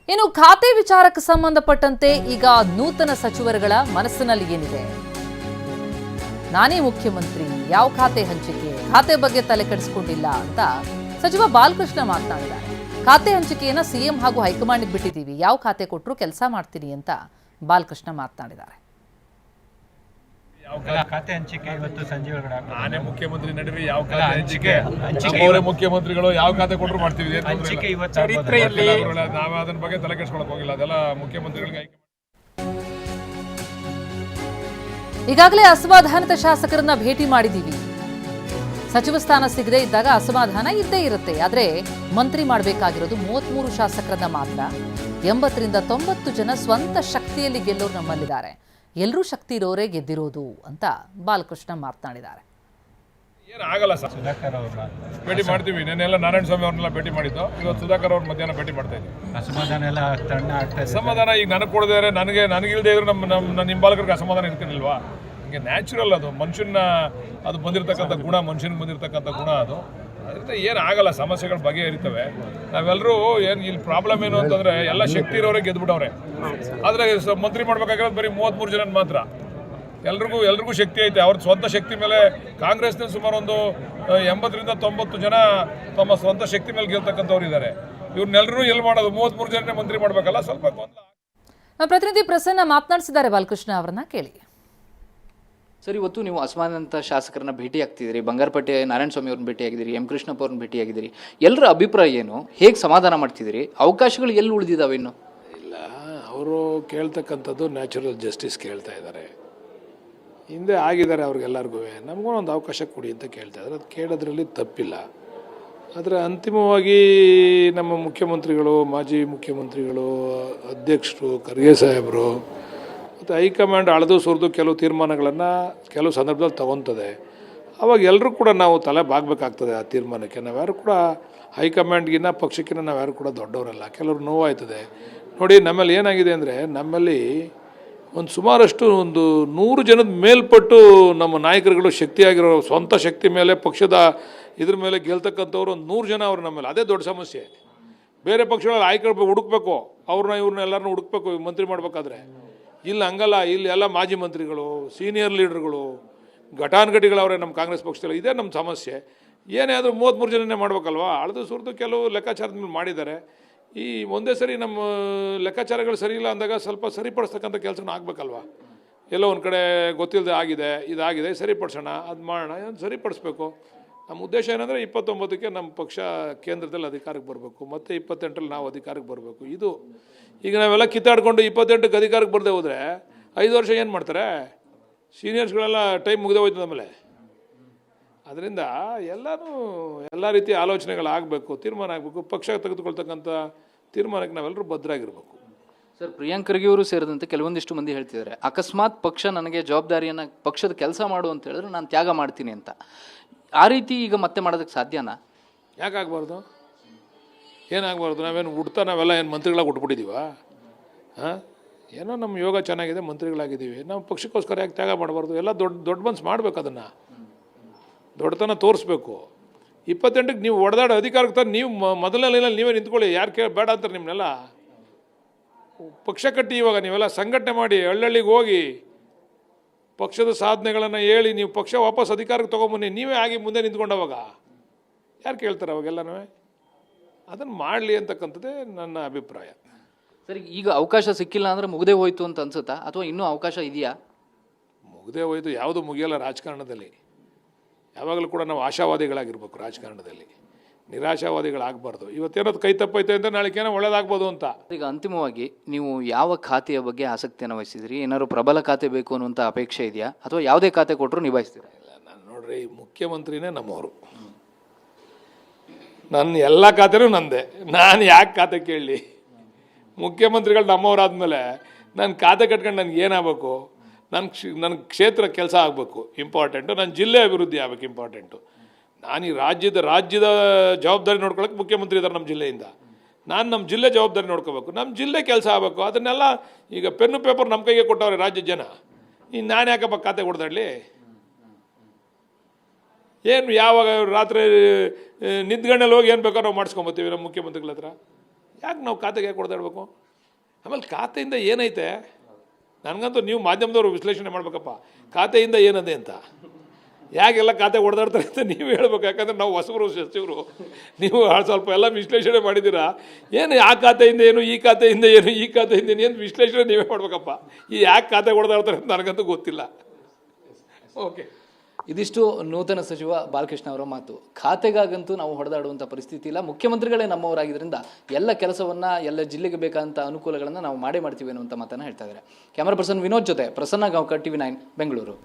ಇನ್ನು ಖಾತೆ ವಿಚಾರಕ್ಕೆ ಸಂಬಂಧಪಟ್ಟಂತೆ ಈಗ ನೂತನ ಸಚಿವರುಗಳ ಮನಸ್ಸಿನಲ್ಲಿ ಏನಿದೆ? ನಾನೇ ಮುಖ್ಯಮಂತ್ರಿ, ಯಾವ ಖಾತೆ ಹಂಚಿಕೆ, ಖಾತೆ ಬಗ್ಗೆ ತಲೆ ಕೆಡಿಸಿಕೊಂಡಿಲ್ಲ ಅಂತ ಸಚಿವ ಬಾಲಕೃಷ್ಣ ಮಾತನಾಡಿದ್ದಾರೆ. ಖಾತೆ ಹಂಚಿಕೆಯನ್ನ ಸಿಎಂ ಹಾಗೂ ಹೈಕಮಾಂಡ್ ಬಿಟ್ಟಿದ್ದೀವಿ, ಯಾವ ಖಾತೆ ಕೊಟ್ಟರು ಕೆಲಸ ಮಾಡ್ತೀನಿ ಅಂತ ಬಾಲಕೃಷ್ಣ ಮಾತನಾಡಿದ್ದಾರೆ. ಖಾತೆ ಹಂಚಿಕೆ ಇವತ್ತು ಸಂಜೆ ಒಳಗಡೆ ನಾನೇ ಮುಖ್ಯಮಂತ್ರಿ ನಡುವೆ ಯಾವ ಖಾತೆ ಹಂಚಿಕೆ ಮುಖ್ಯಮಂತ್ರಿಗಳು ಯಾವ ಖಾತೆ ಕೊಟ್ಟರು ಮಾಡ್ತೀವಿ. ಹಂಚಿಕೆ ಇವತ್ತು ಚರಿತ್ರೆಯಲ್ಲಿ ನಾವು ಅದನ್ನ ಬಗ್ಗೆ ತಲೆ ಕೆಡಿಸ್ಕೊಳಕ್ ಹೋಗಿಲ್ಲ, ಅದೆಲ್ಲ ಮುಖ್ಯಮಂತ್ರಿಗಳಿಗೆ. ಈಗಾಗಲೇ ಅಸಮಾಧಾನಿತ ಶಾಸಕರನ್ನ ಭೇಟಿ ಮಾಡಿದ್ದೀವಿ. ಸಚಿವ ಸ್ಥಾನ ಸಿಗದೆ ಇದ್ದಾಗ ಅಸಮಾಧಾನ ಇದ್ದೇ ಇರುತ್ತೆ. ಆದ್ರೆ ಮಂತ್ರಿ ಮಾಡಬೇಕಾಗಿರೋದು 33 ಶಾಸಕರನ್ನ ಮಾತ್ರ. 80ರಿಂದ 90 ಜನ ಸ್ವಂತ ಶಕ್ತಿಯಲ್ಲಿ ಗೆಲ್ಲೋರು ನಮ್ಮಲ್ಲಿದ್ದಾರೆ. ಎಲ್ಲರೂ ಶಕ್ತಿ ಇರೋರೇ ಗೆದ್ದಿರೋದು ಅಂತ ಬಾಲಕೃಷ್ಣ ಮಾತನಾಡಿದ್ದಾರೆ. ಏನಾಗಲ್ಲ ಸರ್, ಸುಧಾಕರ್ ಅವ್ರನ್ನ ಭೇಟಿ ಮಾಡ್ತೀವಿ. ನೆನ್ನೆಲ್ಲ ನಾರಾಯಣ ಸ್ವಾಮಿ ಅವ್ರನ್ನೆಲ್ಲ ಭೇಟಿ ಮಾಡಿದ್ದು, ಇವತ್ತು ಸುಧಾಕರ್ ಅವ್ರ ಮಧ್ಯಾಹ್ನ ಭೇಟಿ ಮಾಡ್ತಾ ಇದ್ದೀವಿ. ಅಸಮಾಧಾನ ಎಲ್ಲ ತಣ್ಣ ಆಗ್ತಾ ಇದೆ. ಅಸಮಾಧಾನ ಈಗ ನನಗೆ ಕೊಡದಿದ್ದಾರೆ, ನನಗಿಲ್ದೇ ಇದ್ರು ನಿಮ್ಮ ಬಾಲಕರಿಗೆ ಅಸಮಾಧಾನ ಇರ್ತಿರ್ಲಿಲ್ವಾ? ಹಿಂಗೆ ನ್ಯಾಚುರಲ್, ಅದು ಮನುಷ್ಯನ ಅದು ಬಂದಿರತಕ್ಕಂಥ ಗುಣ, ಮನುಷ್ಯನಿಗೆ ಬಂದಿರತಕ್ಕಂಥ ಗುಣ ಅದು. ಅದರಿಂದ ಏನಾಗಲ್ಲ, ಸಮಸ್ಯೆಗಳು ಬಗೆಹರಿತವೆ. ನಾವೆಲ್ಲರೂ ಏನು ಇಲ್ಲಿ ಪ್ರಾಬ್ಲಮ್ ಏನು ಅಂತಂದರೆ ಎಲ್ಲ ಶಕ್ತಿ ಇರೋರೇ ಗೆದ್ಬಿಟ್ಟವ್ರೆ. ಆದರೆ ಮಂತ್ರಿ ಮಾಡ್ಬೇಕಾಗಿರೋದು ಬರೀ 33 ಜನ ಮಾತ್ರ. ಎಲ್ರಿಗೂ ಶಕ್ತಿ ಐತೆ. ಅವ್ರ ಸ್ವಂತ ಶಕ್ತಿ ಮೇಲೆ ಕಾಂಗ್ರೆಸ್ನ ಸುಮಾರು ಒಂದು 80ರಿಂದ 90 ಜನ ತಮ್ಮ ಸ್ವಂತ ಶಕ್ತಿ ಮೇಲೆ ಗೆಲ್ತಕ್ಕಂಥವ್ರು ಇದ್ದಾರೆ. ಇವ್ರನ್ನೆಲ್ಲರೂ ಎಲ್ಲಿ ಮಾಡೋದು? 33 ಜನನೇ ಮಂತ್ರಿ ಮಾಡಬೇಕಲ್ಲ, ಸ್ವಲ್ಪ ಗೊಂದಲ. ಪ್ರತಿನಿಧಿ ಪ್ರಸನ್ನ ಮಾತನಾಡಿಸಿದ್ದಾರೆ ಬಾಲಕೃಷ್ಣ ಅವರನ್ನ, ಕೇಳಿ. ಸರ್, ಇವತ್ತು ನೀವು ಅಸಮಾಧಾನಿತ ಶಾಸಕರನ್ನ ಭೇಟಿ ಆಗ್ತಿದ್ದೀರಿ, ಬಂಗಾರಪೇಟೆ ನಾರಾಯಣ ಸ್ವಾಮಿ ಅವ್ರನ್ನ ಭೇಟಿಯಾಗಿದ್ದೀರಿ, ಎಂ ಕೃಷ್ಣಪ್ಪ ಅವ್ರನ್ನ ಭೇಟಿಯಾಗಿದ್ದೀರಿ. ಎಲ್ಲರ ಅಭಿಪ್ರಾಯ ಏನು? ಹೇಗೆ ಸಮಾಧಾನ ಮಾಡ್ತಿದ್ದೀರಿ? ಅವಕಾಶಗಳು ಎಲ್ಲಿ ಉಳಿದಿದ್ದಾವೆ ಇನ್ನು? ಇಲ್ಲ, ಅವರು ಕೇಳ್ತಕ್ಕಂಥದ್ದು ನ್ಯಾಚುರಲ್ ಜಸ್ಟಿಸ್ ಕೇಳ್ತಾ ಇದ್ದಾರೆ. ಹಿಂದೆ ಆಗಿದ್ದಾರೆ ಅವ್ರಿಗೆಲ್ಲರಿಗೂ, ನಮಗೂ ಒಂದು ಅವಕಾಶ ಕೊಡಿ ಅಂತ ಕೇಳ್ತಾ ಇದ್ದಾರೆ. ಅದು ಕೇಳೋದ್ರಲ್ಲಿ ತಪ್ಪಿಲ್ಲ. ಆದರೆ ಅಂತಿಮವಾಗಿ ನಮ್ಮ ಮುಖ್ಯಮಂತ್ರಿಗಳು, ಮಾಜಿ ಮುಖ್ಯಮಂತ್ರಿಗಳು, ಅಧ್ಯಕ್ಷರು, ಖರ್ಗೆ ಸಾಹೇಬರು ಮತ್ತು ಹೈಕಮಾಂಡ್ ಅಳೆದು ಸುರಿದು ಕೆಲವು ತೀರ್ಮಾನಗಳನ್ನು ಕೆಲವು ಸಂದರ್ಭದಲ್ಲಿ ತಗೊತದೆ. ಅವಾಗ ಎಲ್ಲರೂ ಕೂಡ ನಾವು ತಲೆ ಬಾಗಬೇಕಾಗ್ತದೆ ಆ ತೀರ್ಮಾನಕ್ಕೆ. ನಾವ್ಯಾರು ಕೂಡ ಹೈಕಮಾಂಡ್ಗಿನ್ನ ಪಕ್ಷಕ್ಕಿಂತ ನಾವ್ಯಾರು ಕೂಡ ದೊಡ್ಡವರಲ್ಲ. ಕೆಲವರು ನೋವಾಯ್ತದೆ. ನೋಡಿ, ನಮ್ಮಲ್ಲಿ ಏನಾಗಿದೆ ಅಂದರೆ, ನಮ್ಮಲ್ಲಿ ಸುಮಾರಷ್ಟು 100 ಜನದ ಮೇಲ್ಪಟ್ಟು ನಮ್ಮ ನಾಯಕರುಗಳು ಶಕ್ತಿಯಾಗಿರೋ, ಸ್ವಂತ ಶಕ್ತಿ ಮೇಲೆ ಪಕ್ಷದ ಇದ್ರ ಮೇಲೆ ಗೆಲ್ತಕ್ಕಂಥವ್ರು 100 ಜನ ಅವರು ನಮ್ಮಲ್ಲಿ. ಅದೇ ದೊಡ್ಡ ಸಮಸ್ಯೆ. ಬೇರೆ ಪಕ್ಷಗಳಲ್ಲಿ ಆಯ್ಕೆ ಹುಡುಕ್ಬೇಕು, ಇವ್ರನ್ನ ಎಲ್ಲರನ್ನೂ ಹುಡುಕ್ಬೇಕು ಮಂತ್ರಿ ಮಾಡಬೇಕಾದ್ರೆ. ಇಲ್ಲಿ ಹಂಗಲ್ಲ. ಇಲ್ಲಿ ಎಲ್ಲ ಮಾಜಿ ಮಂತ್ರಿಗಳು, ಸೀನಿಯರ್ ಲೀಡರ್ಗಳು, ಘಟಾನುಘಟಿಗಳವರೇ ನಮ್ಮ ಕಾಂಗ್ರೆಸ್ ಪಕ್ಷದಲ್ಲಿ. ಇದೇ ನಮ್ಮ ಸಮಸ್ಯೆ. ಏನೇ ಆದರೂ 33 ಜನನೇ ಮಾಡಬೇಕಲ್ವ? ಅಳೆದು ಸುರಿದು ಕೆಲವು ಲೆಕ್ಕಾಚಾರದ ಮೇಲೆ ಮಾಡಿದ್ದಾರೆ. ಈ ಒಂದೇ ಸರಿ ನಮ್ಮ ಲೆಕ್ಕಾಚಾರಗಳು ಸರಿ ಇಲ್ಲ ಅಂದಾಗ ಸ್ವಲ್ಪ ಸರಿಪಡಿಸ್ತಕ್ಕಂಥ ಕೆಲಸನ ಆಗಬೇಕಲ್ವ? ಎಲ್ಲೋ ಒಂದು ಕಡೆ ಗೊತ್ತಿಲ್ಲದೆ ಆಗಿದೆ, ಇದಾಗಿದೆ, ಸರಿಪಡಿಸೋಣ, ಅದು ಮಾಡೋಣ, ಇದನ್ನು ಸರಿಪಡಿಸ್ಬೇಕು. ನಮ್ಮ ಉದ್ದೇಶ ಏನಂದರೆ 29ಕ್ಕೆ ನಮ್ಮ ಪಕ್ಷ ಕೇಂದ್ರದಲ್ಲಿ ಅಧಿಕಾರಕ್ಕೆ ಬರಬೇಕು, ಮತ್ತು 28ರಲ್ಲಿ ನಾವು ಅಧಿಕಾರಕ್ಕೆ ಬರಬೇಕು. ಇದು ಈಗ ನಾವೆಲ್ಲ ಕಿತ್ತಾಡ್ಕೊಂಡು 28ಕ್ಕೆ ಅಧಿಕಾರಕ್ಕೆ ಬರದೆ ಹೋದರೆ 5 ವರ್ಷ ಏನು ಮಾಡ್ತಾರೆ? ಸೀನಿಯರ್ಸ್ಗಳೆಲ್ಲ ಟೈಮ್ ಮುಗಿದೇ ಹೋಯ್ತದೆ ಆಮೇಲೆ. ಅದರಿಂದ ಎಲ್ಲ ರೀತಿಯ ಆಲೋಚನೆಗಳಾಗಬೇಕು, ತೀರ್ಮಾನ ಆಗಬೇಕು. ಪಕ್ಷ ತೆಗೆದುಕೊಳ್ತಕ್ಕಂಥ ತೀರ್ಮಾನಕ್ಕೆ ನಾವೆಲ್ಲರೂ ಭದ್ರಾಗಿರಬೇಕು. ಸರ್, ಪ್ರಿಯಾಂಕ್ ಖರ್ಗೆ ಅವರು ಸೇರಿದಂತೆ ಕೆಲವೊಂದಿಷ್ಟು ಮಂದಿ ಹೇಳ್ತಿದ್ದಾರೆ, ಅಕಸ್ಮಾತ್ ಪಕ್ಷ ನನಗೆ ಜವಾಬ್ದಾರಿಯನ್ನು, ಪಕ್ಷದ ಕೆಲಸ ಮಾಡು ಅಂತ ಹೇಳಿದ್ರೆ ನಾನು ತ್ಯಾಗ ಮಾಡ್ತೀನಿ ಅಂತ. ಆ ರೀತಿ ಈಗ ಮತ್ತೆ ಮಾಡೋದಕ್ಕೆ ಸಾಧ್ಯನಾ? ಯಾಕಾಗಬಾರ್ದು? ಏನಾಗಬಾರ್ದು? ನಾವೆಲ್ಲ ಏನು ಮಂತ್ರಿಗಳಾಗಿ ಉಟ್ಬಿಟ್ಟಿದ್ದೀವ? ಏನೋ ನಮ್ಮ ಯೋಗ ಚೆನ್ನಾಗಿದೆ, ಮಂತ್ರಿಗಳಾಗಿದ್ದೀವಿ. ನಾವು ಪಕ್ಷಕ್ಕೋಸ್ಕರ ಯಾಕೆ ತ್ಯಾಗ ಮಾಡಬಾರ್ದು? ಎಲ್ಲ ದೊಡ್ಡ ಮನ್ಸು ಮಾಡಬೇಕು, ಅದನ್ನು ದೊಡ್ಡತನ ತೋರಿಸ್ಬೇಕು. 28ಕ್ಕೆ ನೀವು ಒಡೆದಾಡೋ ಅಧಿಕಾರಕ್ಕೆ ತಂದು ನೀವು ಮೊದಲನೇ ಲೈನಲ್ಲಿ ನೀವೇ ನಿಂತ್ಕೊಳ್ಳಿ. ಯಾರು ಬೇಡ ಅಂತಾರೆ ನಿಮ್ಮನ್ನೆಲ್ಲ? ಪಕ್ಷ ಕಟ್ಟಿ ಇವಾಗ ನೀವೆಲ್ಲ ಸಂಘಟನೆ ಮಾಡಿ, ಹಳ್ಳಿಗೆ ಹೋಗಿ ಪಕ್ಷದ ಸಾಧನೆಗಳನ್ನು ಹೇಳಿ, ನೀವು ಪಕ್ಷ ವಾಪಸ್ ಅಧಿಕಾರಕ್ಕೆ ತೊಗೊಂಬನ್ನಿ. ನೀವೇ ಆಗಿ ಮುಂದೆ ನಿಂತ್ಕೊಂಡವಾಗ ಯಾರು ಕೇಳ್ತಾರೆ? ಅವಾಗೆಲ್ಲನೂ ಅದನ್ನು ಮಾಡಲಿ ಅಂತಕ್ಕಂಥದ್ದೇ ನನ್ನ ಅಭಿಪ್ರಾಯ. ಸರಿ, ಈಗ ಅವಕಾಶ ಸಿಕ್ಕಿಲ್ಲ ಅಂದರೆ ಮುಗದೇ ಹೋಯ್ತು ಅಂತ ಅನ್ಸುತ್ತಾ, ಅಥವಾ ಇನ್ನೂ ಅವಕಾಶ ಇದೆಯಾ? ಮುಗದೇ ಹೋಯ್ತು, ಯಾವುದು ಮುಗಿಯಲ್ಲ ರಾಜಕಾರಣದಲ್ಲಿ. ಯಾವಾಗಲೂ ಕೂಡ ನಾವು ಆಶಾವಾದಿಗಳಾಗಿರ್ಬೇಕು ರಾಜಕಾರಣದಲ್ಲಿ, ನಿರಾಶಾವಾದಿಗಳಾಗಬಾರ್ದು. ಇವತ್ತೇನೋದು ಕೈ ತಪ್ಪೈತೆ ಅಂತ ನಾಳೆಗೇನೋ ಒಳ್ಳೇದಾಗ್ಬೋದು ಅಂತ. ಈಗ ಅಂತಿಮವಾಗಿ ನೀವು ಯಾವ ಖಾತೆಯ ಬಗ್ಗೆ ಆಸಕ್ತಿಯನ್ನು ವಹಿಸಿದ್ರಿ? ಏನಾದ್ರು ಪ್ರಬಲ ಖಾತೆ ಬೇಕು ಅನ್ನುವಂಥ ಅಪೇಕ್ಷೆ ಇದೆಯಾ, ಅಥವಾ ಯಾವುದೇ ಖಾತೆ ಕೊಟ್ಟರು ನಿಭಾಯಿಸ್ತೀರಾ? ಇಲ್ಲ, ನಾನು ನೋಡ್ರಿ, ಮುಖ್ಯಮಂತ್ರಿನೇ ನಮ್ಮವರು. ನನ್ನ ಎಲ್ಲ ಖಾತೆನೂ ನಂದೆ. ನಾನು ಯಾಕೆ ಖಾತೆ ಕೇಳಲಿ? ಮುಖ್ಯಮಂತ್ರಿಗಳು ನಮ್ಮವರಾದ್ಮೇಲೆ ನಾನು ಖಾತೆ ಕಟ್ಕೊಂಡು ನನಗೆ ಏನಾಗಬೇಕು? ನನ್ನ ಕ್ಷೇತ್ರ ಕೆಲಸ ಆಗಬೇಕು ಇಂಪಾರ್ಟೆಂಟು, ನನ್ನ ಜಿಲ್ಲೆ ಅಭಿವೃದ್ಧಿ ಆಗಬೇಕು ಇಂಪಾರ್ಟೆಂಟು. ನಾನು ಈ ರಾಜ್ಯದ ಜವಾಬ್ದಾರಿ ನೋಡ್ಕೊಳ್ಳೋಕೆ ಮುಖ್ಯಮಂತ್ರಿ ಇದ್ದಾರೆ ನಮ್ಮ ಜಿಲ್ಲೆಯಿಂದ. ನಾನು ನಮ್ಮ ಜಿಲ್ಲೆ ಜವಾಬ್ದಾರಿ ನೋಡ್ಕೋಬೇಕು, ನಮ್ಮ ಜಿಲ್ಲೆ ಕೆಲಸ ಆಗಬೇಕು. ಅದನ್ನೆಲ್ಲ ಈಗ ಪೆನ್ನು ಪೇಪರ್ ನಮ್ಮ ಕೈಗೆ ಕೊಟ್ಟವ್ರೆ ರಾಜ್ಯದ ಜನ. ಇನ್ನು ನಾನು ಯಾಕಪ್ಪ ಖಾತೆ ಕೊಡ್ದಾಡಲಿ? ಏನು ಯಾವಾಗ ರಾತ್ರಿ ನಿದ್ಗಣ್ಣಲ್ಲಿ ಹೋಗಿ ಏನು ಬೇಕಾದ್ರೂ ನಾವು ಮಾಡಿಸ್ಕೊಂಬತ್ತೀವಿ ನಮ್ಮ ಮುಖ್ಯಮಂತ್ರಿಗಳ ಹತ್ರ? ಯಾಕೆ ನಾವು ಖಾತೆಗೆ ಯಾಕೆ ಹೊಡೆದಾಡಬೇಕು? ಆಮೇಲೆ ಖಾತೆಯಿಂದ ಏನೈತೆ ನನಗಂತೂ ನೀವು ಮಾಧ್ಯಮದವರು ವಿಶ್ಲೇಷಣೆ ಮಾಡಬೇಕಪ್ಪ, ಖಾತೆಯಿಂದ ಏನದೆ ಅಂತ. ಯಾಕೆಲ್ಲ ಖಾತೆ ಹೊಡೆದಾಡ್ತಾರೆ ಅಂತ ನೀವು ಹೇಳ್ಬೇಕು. ಯಾಕಂದರೆ ನಾವು ಹೊಸಬರು ಸಚಿವರು, ನೀವು ಸ್ವಲ್ಪ ಎಲ್ಲ ವಿಶ್ಲೇಷಣೆ ಮಾಡಿದ್ದೀರಾ. ಏನು ಆ ಖಾತೆಯಿಂದ ಏನು, ಈ ಖಾತೆಯಿಂದ ಏನು, ಈ ಖಾತೆಯಿಂದ ಏನು ವಿಶ್ಲೇಷಣೆ ನೀವೇ ಮಾಡ್ಬೇಕಪ್ಪ. ಈ ಯಾಕೆ ಖಾತೆ ಹೊಡೆದಾಡ್ತಾರೆ ಅಂತ ನನಗಂತೂ ಗೊತ್ತಿಲ್ಲ. ಓಕೆ, ಇದಿಷ್ಟು ನೂತನ ಸಚಿವ ಬಾಲಕೃಷ್ಣ ಅವರ ಮಾತು. ಖಾತೆಗಾಗಂತೂ ನಾವು ಹೊಡೆದಾಡುವಂಥ ಪರಿಸ್ಥಿತಿ ಇಲ್ಲ, ಮುಖ್ಯಮಂತ್ರಿಗಳೇ ನಮ್ಮವರಾಗಿದ್ದರಿಂದ ಎಲ್ಲ ಕೆಲಸವನ್ನು ಎಲ್ಲ ಜಿಲ್ಲೆಗೆ ಬೇಕಾದಂಥ ಅನುಕೂಲಗಳನ್ನು ನಾವು ಮಾಡೇ ಮಾಡ್ತೀವಿ ಅನ್ನುವಂಥ ಮಾತನ್ನು ಹೇಳ್ತಾ ಇದ್ದಾರೆ. ಕ್ಯಾಮರಾ ಪರ್ಸನ್ ವಿನೋದ್ ಜೊತೆ ಪ್ರಸನ್ನ ಗಾಂವ್ಕರ್, TV9 ಬೆಂಗಳೂರು.